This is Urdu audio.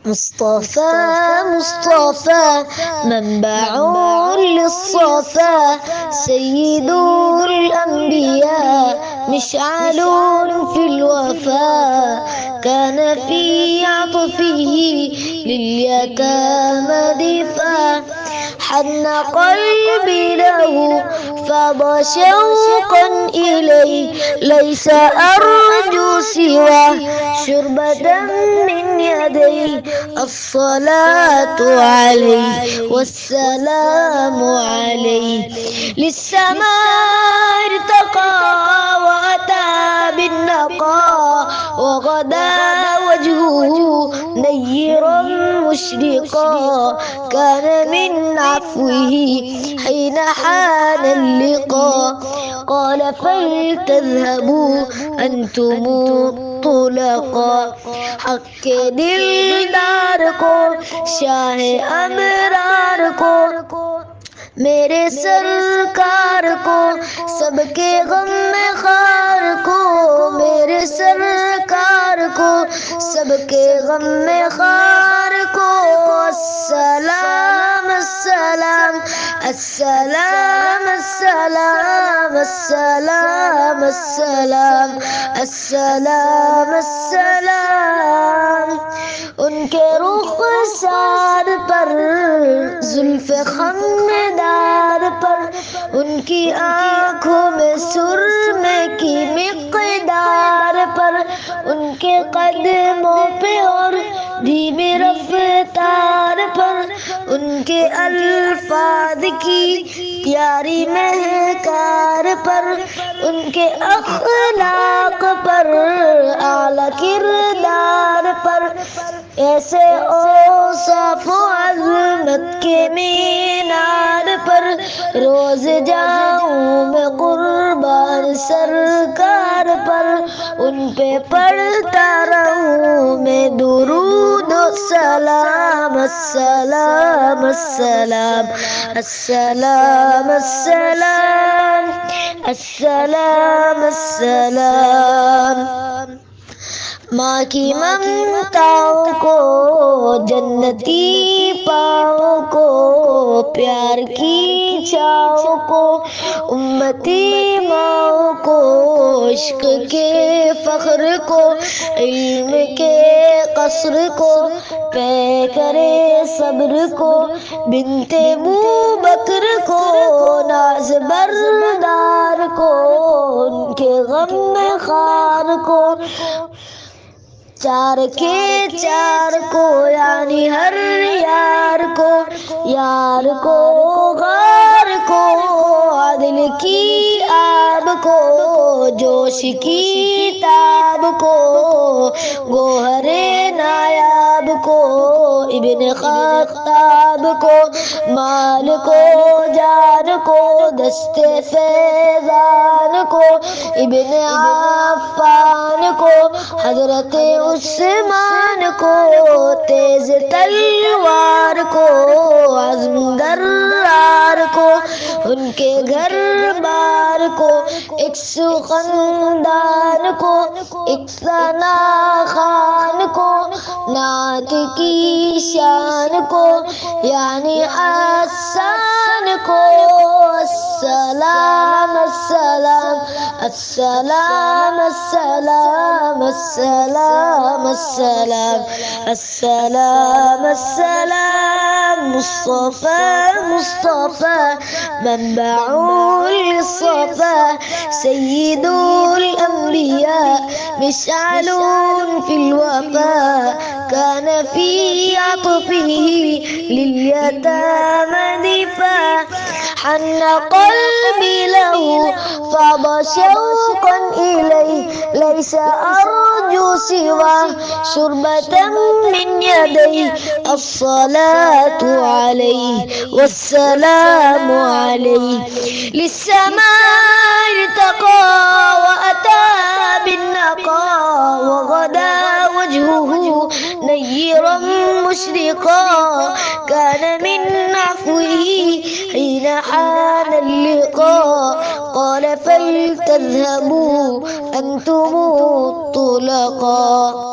مصطفى مصطفى منبع للصفا سيد الأنبياء مشعل في الوفا كان في عطفه لليتامى دفا حن قلبي له فاض شوقا إليه ليس أرجو سوى شربة من يديه الصلاة عليه والسلام عليه للسماء ارتقى وأتى بالنقاء وغدا وجهه نيرا مشرقا كان من عفوه حين حان اللقاء قال فلتذهبوا أنتم الطلقاء حق دلدار کو شاہ امرار کو میرے سرکار کو سب کے غم میں خار کو میرے سرکار کو سب کے غم میں خار کو السلام السلام السلام السلام السلام السلام السلام السلام ان کے رخسار پر زلف خمدار پر ان کی آنکھوں میں سرمے کی مقدار پر ان کے قدموں پہ اور دھیمی رفتار پر ان کے الفاظ کی پیاری مہکار پر ان کے اخلاق پر اعلیٰ کردار پر ایسے اوصاف و عظمت کے مینار پر روز جاؤں میں قربان سرکار پر ان پہ پڑھتا رہوں میں درود و سلام السلام السلام السلام السلام السلام السلام ماں کی ممتاؤں کو جنتی پاؤں کو پیار کی چاؤں کو امتی ماؤں کو عشق کے فخر کو علم کے قصر کو پے کرے صبر کو بنت بکر کو ناز بردار کو ان کے غم خار کو چار کے چار کو یعنی ہر یار کو غار کو عدل کی آب کو جوش کی تاب کو گوہر نایاب کو ابن خطاب کو مال کو جان کو دست فیضان کو ابن عفان کو حضرت عثمان کو تیز تلوار کو عزم درار کو ان کے گھر بار کو ایک سخندان کو ایک ثنا خان کو نعت کی شان کو یعنی حسان کو السلام السلام السلام السلام السلام السلام السلام السلام مصطفى مصطفى منبع للصفا سيد الأنبياء مشعل في الوفا كان في عطفه لليتامى دفا حن قلبي له فاض شوقا إليه ليس أرجو سوى شربة من يديه الصلاة عليه والسلام عليه للسماء ارتقى وأتى بالنقاء وغدا وجهه نيرا مشرقا كان من عفوه حين حان اللقاء قال فلتذهبوا أنتم الطلقاء.